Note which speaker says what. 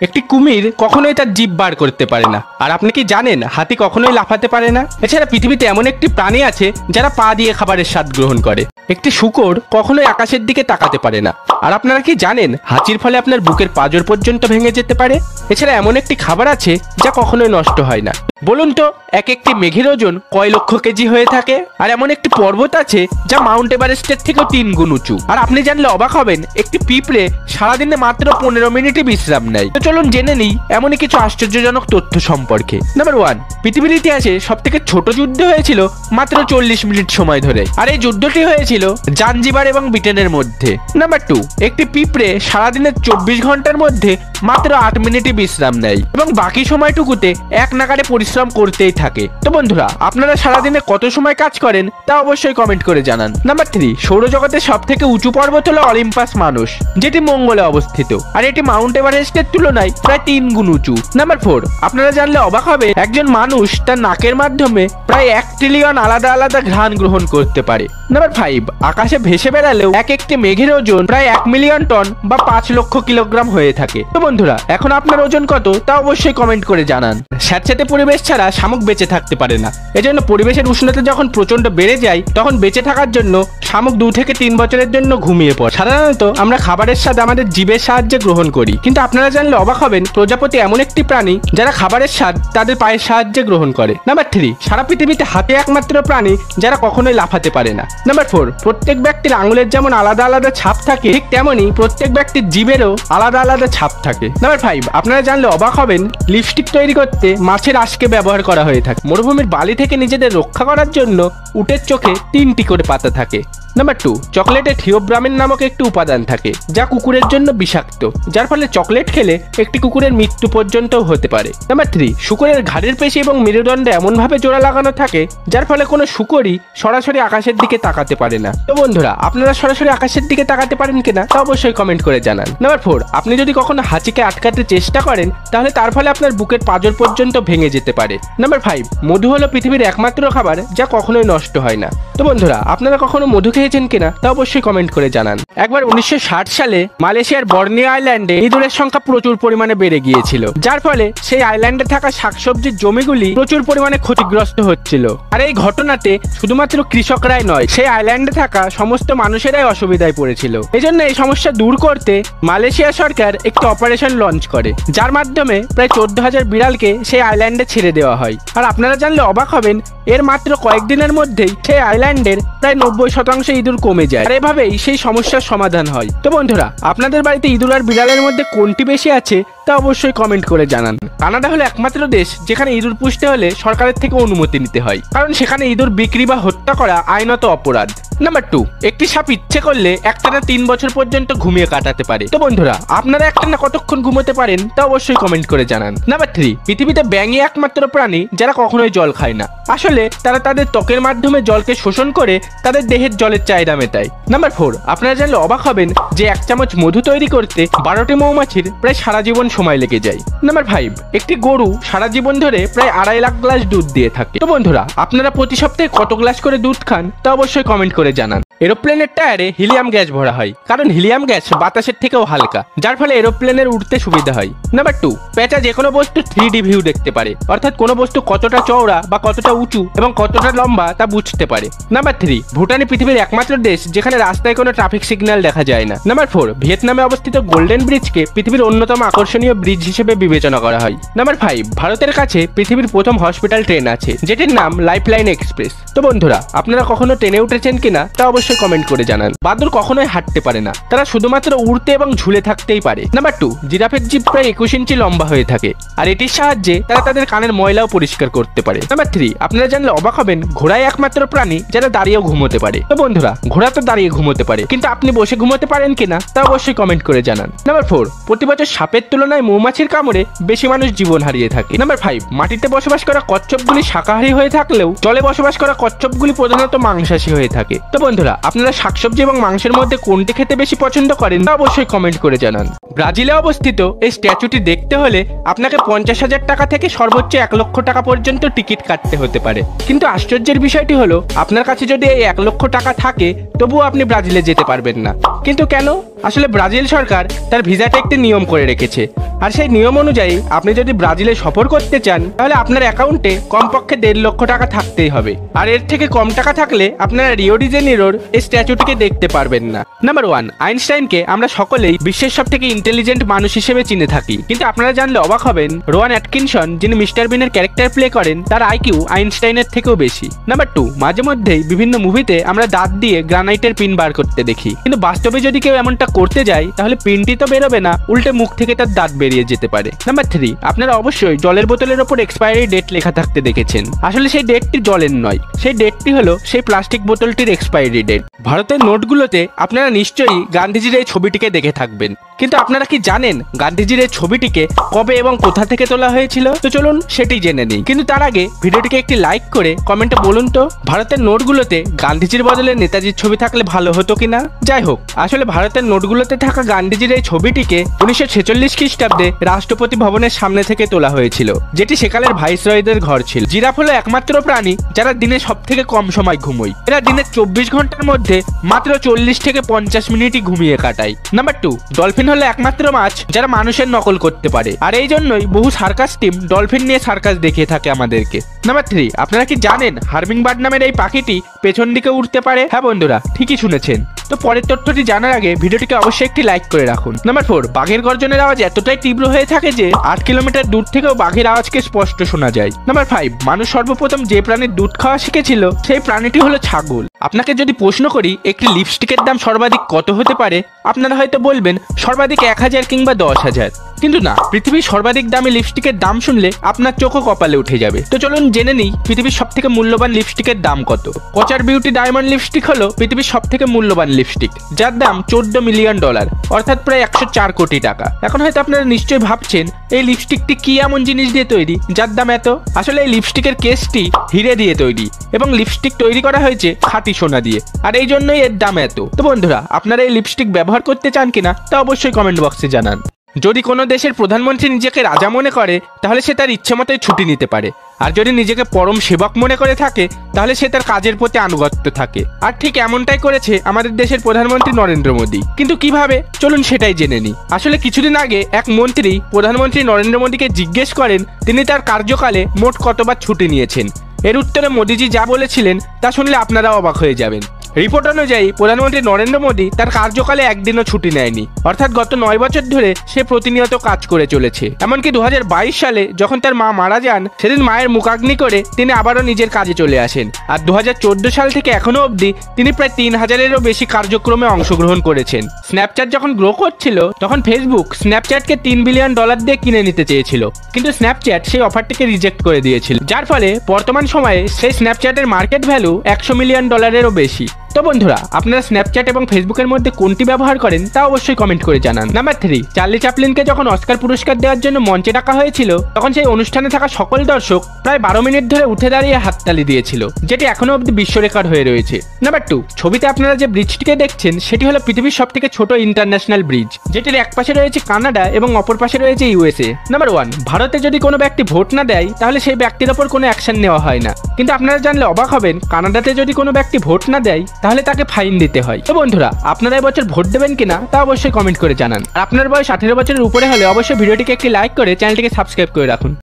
Speaker 1: একটি কুমির কখনোই তার জিভ বার করতে পারে না। আর আপনি কি জানেন হাতি কখনোই লাফাতে পারে না? এছাড়া পৃথিবীতে এমন একটি প্রাণী আছে যারা পা দিয়ে খাবারের স্বাদ গ্রহণ করে। একটি শূকর কখনোই আকাশের দিকে তাকাতে পারে না। আর আপনারা কি জানেন হাঁচির ফলে আপনার বুকের পাঁজর পর্যন্ত ভেঙে যেতে পারে? এছাড়া এমন একটি খাবার আছে যা কখনোই নষ্ট হয় না। বলুন তো এক একটি মেঘের ওজন কয় লক্ষ কেজি হয়ে থাকে? আর এমন একটি পর্বত আছে যা মাউন্ট এভারেস্টের থেকেও 3 গুণ উঁচু। আর আপনি জানলে অবাক হবেন একটি পিঁপড়ে সারাদিনে মাত্র 15 মিনিটই বিশ্রাম নেয়। তো চলুন জেনে নিই এমনই কিছু আশ্চর্যজনক তথ্য সম্পর্কে। নাম্বার 1, পৃথিবীর ইতিহাসে সব থেকে ছোট যুদ্ধ হয়েছিল মাত্র 40 মিনিট সময় ধরে। আর এই যুদ্ধটি হয়েছিল জাঞ্জিবার এবং ব্রিটেনের মধ্যে। নাম্বার 2, একটি পিঁপড়ে সারাদিনের 24 ঘন্টার মধ্যে মাত্র 8 মিনিটই বিশ্রাম নেয় এবং বাকি সময়টুকুতে এক নাগাড়ে পরিশ্রম করতেই থাকে। তো বন্ধুরা, আপনারা সারাদিনে কত সময় কাজ করেন তা অবশ্যই কমেন্ট করে জানান। নাম্বার 3, সৌরজগতের সব থেকে উঁচু পর্বত হলো অলিম্পাস মানস, যেটি মঙ্গলে অবস্থিত। আর এটি মাউন্ট এভারেস্টের তুলনায় প্রায় 3 গুণ উঁচু। নাম্বার 4, আপনারা জানলে অবাক হবে একজন মানুষ তার নাকের মাধ্যমে প্রায় 1 ট্রিলিয়ন আলাদা আলাদা ঘ্রাণ গ্রহণ করতে পারে। নাম্বার 5, আকাশে ভেসে বেড়ালেও এক একটি মেঘের ওজন প্রায় 1 মিলিয়ন টন বা 5 লক্ষ কিলোগ্রাম হয়ে থাকে। তো বন্ধুরা, এখন আপনার ওজন কত তা অবশ্যই কমেন্ট করে জানান। স্যাঁতস্যাঁতে পরিবেশ ছাড়া শামুক বেঁচে থাকতে পারে না। এজন্য পরিবেশের উষ্ণতা যখন প্রচন্ড বেড়ে যায় তখন বেঁচে থাকার জন্য শামুক 2 থেকে 3 বছরের জন্য ঘুমিয়ে পড়ে। সাধারণত আমরা খাবারের স্বাদ আমাদের জিভের সাহায্যে গ্রহণ করি, কিন্তু আপনারা জানলে অবাক হবেন প্রজাপতি এমন একটি প্রাণী যারা খাবারের স্বাদ তাদের পায়ের সাহায্যে গ্রহণ করে। নাম্বার 3, সারা পৃথিবীতে হাতি একমাত্র প্রাণী যারা কখনোই লাফাতে পারে না। নাম্বার 4, প্রত্যেক ব্যক্তির আঙুলের যেমন আলাদা আলাদা ছাপ থাকে ঠিক তেমনি প্রত্যেক ব্যক্তির জিভেরও আলাদা আলাদা ছাপ থাকে। নাম্বার 5, আপনারা জানলে অবাক হবেন লিপস্টিক তৈরি করতে মাছের আঁশকে ব্যবহার করা হয়ে থাকে। মরুভূমির বালি থেকে নিজেদের রক্ষা করার জন্য উটের চোখে 3টি করে পাতা থাকে। নাম্বার 2, চকলেটে থিওব্রামিন নামক একটি উপাদান থাকে যা কুকুরের জন্য বিষাক্ত, যার ফলে চকলেট খেলে একটি কুকুরের মৃত্যু পর্যন্ত হতে পারে। নাম্বার 3, শুকরের ঘাড়ের পেশি এবং মেরুদণ্ডে এমনভাবে জোড়া লাগানো থাকে যার ফলে কোনো শুকরই সরাসরি আকাশের দিকে তাকাতে পারে না। তো বন্ধুরা, আপনারা সরাসরি আকাশের দিকে তাকাতে পারেন কিনা তা অবশ্যই কমেন্ট করে জানান। নাম্বার 4, আপনি যদি কখনো হাঁচিকে আটকাতে চেষ্টা করেন তাহলে তার ফলে আপনার বুকের পাঁজর পর্যন্ত ভেঙে যেতে পারে। নাম্বার 5, মধু হলো পৃথিবীর একমাত্র খাবার যা কখনোই নষ্ট হয় না। তো বন্ধুরা, আপনারা কখনো মধু খেয়েছেন কিনা তা অবশ্যই কমেন্ট করে জানান। একবার 1960 সালে মালয়েশিয়ার বর্নিও আইল্যান্ডে ইঁদুরের সংখ্যা প্রচুর পরিমাণে বেড়ে গিয়েছিল, যার ফলে সেই আইল্যান্ডে থাকা শাকসবজির জমিগুলি প্রচুর পরিমাণে ক্ষতিগ্রস্ত হচ্ছিল। আর এই ঘটনাতে শুধুমাত্র কৃষকরাই নয়, সেই আইল্যান্ডে থাকা সমস্ত মানুষেরাই অসুবিধায় পড়েছিল। এজন্য এই সমস্যা দূর করতে মালয়েশিয়া সরকার একটি অপারেশন লঞ্চ করে, যার মাধ্যমে প্রায় 14,000 বিড়ালকে সেই আইল্যান্ডে ছেড়ে দেওয়া হয়। আর আপনারা জানলে অবাক হবেন এর মাত্র কয়েকদিনের মধ্যেই সেই আইল্যান্ডের প্রায় 90% ইঁদুর কমে যায়। আর এভাবেই সেই সমস্যার সমাধান হয়। তো বন্ধুরা, আপনাদের বাড়িতে ইঁদুর আর বিড়ালের মধ্যে কোনটি বেশি আছে তা অবশ্যই কমেন্ট করে জানান। কানাডা হলো একমাত্র দেশ যেখানে ইঁদুর পুষতে হলে সরকারের থেকে অনুমতি নিতে হয়, কারণ সেখানে ইঁদুর বিক্রি বা হত্যা করা আইনত অপরাধ। নাম্বার 2, একটি সাপ ইচ্ছে করলে একটানা 3 বছর পর্যন্ত ঘুমিয়ে কাটাতে পারে। তো বন্ধুরা, আপনারা একটানা কতক্ষণ ঘুমোতে পারেন তা অবশ্যই কমেন্ট করে জানান। নাম্বার 3, পৃথিবীতে ব্যাঙই একমাত্র প্রাণী যারা কখনোই জল খায় না। আসলে তারা তাদের ত্বকের মাধ্যমে জলকে শোষণ করে তাদের দেহের জলের চাহিদা মেটায়। নাম্বার 4, আপনারা জানলে অবাক হবেন যে 1 চামচ মধু তৈরি করতে 12টি মৌমাছির প্রায় সারা জীবন সময় লেগে যায়। নাম্বার 5, একটি গরু সারা জীবন ধরে প্রায় 2.5 লাখ গ্লাস দুধ দিয়ে থাকে। তো বন্ধুরা, আপনারা প্রতি সপ্তাহে কত গ্লাস করে দুধ খান তা অবশ্যই কমেন্ট করে জানান। এরোপ্লেনের টায়ারে হিলিয়াম গ্যাস ভরা হয়, কারণ হিলিয়াম গ্যাস বাতাসের থেকেও হালকা, যার ফলে এরোপ্লেনের উঠতে সুবিধা হয়। নাম্বার 2, পেঁচা যে কোনো বস্তু 3D ভিউ দেখতে পারে, অর্থাৎ কোনো বস্তু কতটা চওড়া বা কতটা উঁচু এবং কতটা লম্বা তা বুঝতে পারে। নাম্বার 3, ভুটান পৃথিবীর একমাত্র দেশ যেখানে রাস্তায় কোনো ট্রাফিক সিগন্যাল দেখা যায় না। নাম্বার 4, ভিয়েতনামে অবস্থিত গোল্ডেন ব্রিজকে পৃথিবীর অন্যতম আকর্ষণীয় ব্রিজ হিসেবে বিবেচনা করা হয়। নাম্বার 5, ভারতের কাছে পৃথিবীর প্রথম হসপিটাল ট্রেন আছে, যেটির নাম লাইফলাইন এক্সপ্রেস। তো বন্ধুরা, আপনারা কখনো ট্রেনে উঠেছেন কিনা তা অবশ্যই কমেন্ট করে জানান। বাদুড় কখনোই হাঁটতে পারে না, তারা শুধুমাত্র উড়তে এবং ঝুলে থাকতেই পারে। নাম্বার 2, জিরাফের জিভ প্রায় 21 ইঞ্চি লম্বা হয়ে থাকে, আর এটির সাহায্যে তারা তাদের কানের ময়লাও পরিষ্কার করতে পারে। নাম্বার 3, আপনারা জানলে অবাক হবেন ঘোড়াই একমাত্র প্রাণী যারা দাঁড়িয়েও ঘুমোতে পারে। তো বন্ধুরা, ঘোড়া তো দাঁড়িয়ে ঘুমোতে পারে, কিন্তু আপনি বসে ঘুমোতে পারেন কিনা তা অবশ্যই কমেন্ট করে জানান। নাম্বার 4, প্রতি বছর সাপের তুলনায় মৌমাছির কামড়ে বেশি মানুষ জীবন হারিয়ে থাকে। নাম্বার 5, মাটিতে বসবাস করা কচ্ছপগুলি শাকাহারী হয়ে থাকলেও জলে বসবাস করা কচ্ছপগুলি প্রধানত মাংসাশী হয়ে থাকে। তো বন্ধুরা, আপনারা শাকসবজি এবং মাংসের মধ্যে কোনটি খেতে বেশি পছন্দ করেন তা অবশ্যই কমেন্ট করে জানান। ব্রাজিলে অবস্থিত এই স্ট্যাচুটি দেখতে হলে আপনাকে 50,000 টাকা থেকে সর্বোচ্চ 1 লক্ষ টাকা পর্যন্ত টিকিট কাটতে হতে পারে। কিন্তু আশ্চর্যের বিষয়টি হলো আপনার কাছে যদি এই 1 লক্ষ টাকা থাকে তবুও আপনি ব্রাজিলে যেতে পারবেন না, কিন্তু কেন? আসলে ব্রাজিল সরকার তার ভিসাতে একটি নিয়ম করে রেখেছে, আর সেই নিয়ম অনুযায়ী আপনি যদি ব্রাজিলে সফর করতে চান তাহলে আপনার অ্যাকাউন্টে কমপক্ষে 1.5 লক্ষ টাকা থাকতেই হবে, আর এর থেকে কম টাকা থাকলে আপনারা রিও ডি জেনিরোর এই স্ট্যাচুটিকে দেখতে পারবেন না। নাম্বার 1, আইনস্টাইনকে আমরা সকলেই বিশ্বের সব থেকে ইন্টেলিজেন্ট মানুষ হিসেবে চিনে থাকি, কিন্তু আপনারা জানলে অবাক হবেন রোয়ান অ্যাটকিনসন, যিনি মিস্টার বিনের ক্যারেক্টার প্লে করেন, তার আইকিউ আইনস্টাইনের থেকেও বেশি। নাম্বার 2, মাঝে মধ্যেই বিভিন্ন মুভিতে আমরা দাঁত দিয়ে গ্রানাইটের পিন বার করতে দেখি, কিন্তু বাস্তবে যদি কেউ এমনটা করতে যায় তাহলে পিনটি তো বেরোবে না, উল্টে মুখ থেকে তার দাঁত বেরিয়ে যেতে পারে। নাম্বার 3, আপনারা অবশ্যই জলের বোতলের ওপর এক্সপায়ারি ডেট লেখা থাকতে দেখেছেন। আসলে সেই ডেটটি জলের নয়, সেই ডেটটি হলো সেই প্লাস্টিক বোতলটির এক্সপায়ারি ডেট। ভারতের নোটগুলোতে আপনারা নিশ্চয়ই গান্ধীজির এই ছবিটিকে দেখে থাকবেন, কিন্তু আপনারা কি জানেন গান্ধীজির এই ছবিটিকে কবে এবং কোথা থেকে তোলা হয়েছিল? তো চলুন সেটি জেনে নিই, কিন্তু তার আগে ভিডিওটিকে একটি লাইক করে কমেন্টে বলুন তো ভারতের নোটগুলোতে গান্ধীজির বদলে নেতাজির ছবি থাকলে ভালো হতো কিনা। যাই হোক, আসলে ভারতের নোটগুলোতে থাকা গান্ধীজির এই ছবিটিকে 1946 খ্রিস্টাব্দে রাষ্ট্রপতি ভবনের সামনে থেকে তোলা হয়েছিল, যেটি সেকালের ভাইসরয়দের ঘর ছিল। জিরাফ হলো একমাত্র প্রাণী যারা দিনে সব থেকে কম সময় ঘুমোয়। এরা দিনে 24 ঘন্টার মধ্যে মাত্র 40 থেকে 50 মিনিটই ঘুমিয়ে কাটায়। নাম্বার 2, ডলফিন হলো একমাত্র মাছ যারা মানুষের নকল করতে পারে, আর এই জন্যই বহু সার্কাস টিম ডলফিন নিয়ে সার্কাস দেখিয়ে থাকে আমাদেরকে। নাম্বার 3, আপনারা কি জানেন হার্মিংবার্ড নামের এই পাখিটি পেছন দিকে উঠতে পারে? হ্যাঁ বন্ধুরা, ঠিকই শুনেছেন। তো পরের তথ্যটি জানার আগে ভিডিওটিকে অবশ্যই একটি লাইক করে রাখুন। নাম্বার 4, বাঘের গর্জনের আওয়াজ এতটাই তীব্র হয়ে থাকে যে 8 কিলোমিটার দূর থেকেও বাঘের আওয়াজকে স্পষ্ট শোনা যায়। নাম্বার 5, মানুষ সর্বপ্রথম যে প্রাণীর দুধ খাওয়া শিখেছিল সেই প্রাণীটি হলো ছাগল। আপনাকে যদি প্রশ্ন করি একটি লিপস্টিকের দাম সর্বাধিক কত হতে পারে, আপনারা হয়তো বলবেন সর্বাধিক 1000 কিংবা 10,000, কিন্তু না, পৃথিবীর সর্বাধিক দামি লিপস্টিকের দাম শুনলে আপনার চোখও কপালে উঠে যাবে। তো চলুন জেনে নিই পৃথিবীর সব থেকে মূল্যবান লিপস্টিকের দাম কত। কচার বিউটি ডায়মন্ড লিপস্টিক হলো পৃথিবীর সব থেকে মূল্যবান লিপস্টিক, যার দাম $14 মিলিয়ন, অর্থাৎ প্রায় 104 কোটি টাকা। এখন হয়তো আপনারা নিশ্চয়ই ভাবছেন এই লিপস্টিকটি কি এমন জিনিস দিয়ে তৈরি যার দাম এত? আসলে এই লিপস্টিকের কেসটি হিরে দিয়ে তৈরি এবং লিপস্টিক তৈরি করা হয়েছে খাঁটি সোনা দিয়ে, আর এই জন্যই এর দাম এত। তো বন্ধুরা, আপনারা এই লিপস্টিক ব্যবহার করতে চান কিনা তা অবশ্যই কমেন্ট বক্সে জানান। যদি কোনো দেশের প্রধানমন্ত্রী নিজেকে রাজা মনে করে তাহলে সে তার ইচ্ছে মতোই ছুটি নিতে পারে, আর যদি নিজেকে পরম সেবক মনে করে থাকে তাহলে সে তার কাজের প্রতি আনুগত্য থাকে। আর ঠিক এমনটাই করেছে আমাদের দেশের প্রধানমন্ত্রী নরেন্দ্র মোদী। কিন্তু কিভাবে, চলুন সেটাই জেনে নিই। আসলে কিছুদিন আগে এক মন্ত্রী প্রধানমন্ত্রী নরেন্দ্র মোদীকে জিজ্ঞেস করেন তিনি তার কার্যকালে মোট কতবার ছুটি নিয়েছেন। এর উত্তরে মোদীজি যা বলেছিলেন তা শুনলে আপনারা অবাক হয়ে যাবেন। রিপোর্ট অনুযায়ী প্রধানমন্ত্রী নরেন্দ্র মোদী তার কার্যকালে একদিনও ছুটি নেয়নি, অর্থাৎ গত 9 বছর ধরে সে প্রতিনিয়ত কাজ করে চলেছে। এমনকি 2022 সালে যখন তার মা মারা যান সেদিন মায়ের মুখাগ্নি করে তিনি আবারও নিজের কাজে চলে আসেন। আর 2014 সাল থেকে এখনো অবধি তিনি প্রায় 3000-এরও বেশি কার্যক্রমে অংশগ্রহণ করেছেন। স্ন্যাপচ্যাট যখন গ্রো করছিল তখন ফেসবুক স্ন্যাপচ্যাটকে $3 বিলিয়ন দিয়ে কিনে নিতে চেয়েছিল, কিন্তু স্ন্যাপচ্যাট সেই অফারটিকে রিজেক্ট করে দিয়েছিল, যার ফলে বর্তমান সময়ে সেই স্ন্যাপচ্যাটের মার্কেট ভ্যালু $100 মিলিয়নেরও বেশি। তো বন্ধুরা, আপনারা স্ন্যাপচ্যাট এবং ফেসবুকের মধ্যে কোনটি ব্যবহার করেন তা অবশ্যই কমেন্ট করে জানান। নাম্বার 3, চার্লি চ্যাপলিনকে যখন অস্কার পুরস্কার দেওয়ার জন্য মঞ্চে ডাকা হয়েছিল তখন সেই অনুষ্ঠানে থাকা সকল দর্শক প্রায় 12 মিনিট ধরে উঠে দাঁড়িয়ে হাততালি দিয়েছিল, যেটি এখনো অবধি বিশ্ব রেকর্ড হয়ে রয়েছে। নাম্বার 2, ছবিতে আপনারা যে ব্রিজটিকে দেখছেন সেটি হলো পৃথিবীর সব থেকে ছোট ইন্টারন্যাশনাল ব্রিজ, যেটির এক পাশে রয়েছে কানাডা এবং অপর পাশে রয়েছে USA। নাম্বার 1, ভারতে যদি কোনো ব্যক্তি ভোট না দেয় তাহলে সেই ব্যক্তির ওপর কোনো অ্যাকশন নেওয়া হয় না, কিন্তু আপনারা জানলে অবাক হবেন কানাডাতে যদি কোনো ব্যক্তি ভোট না দেয় তাহলে তাকে ফাইন দিতে হয়। তো বন্ধুরা, আপনারা এবছর ভোট দেবেন কিনা তা অবশ্যই কমেন্ট করে জানান। আর আপনার বয়স 18 বছরের উপরে হলে অবশ্যই ভিডিওটিকে একটি লাইক করে চ্যানেলটিকে সাবস্ক্রাইব করে রাখুন।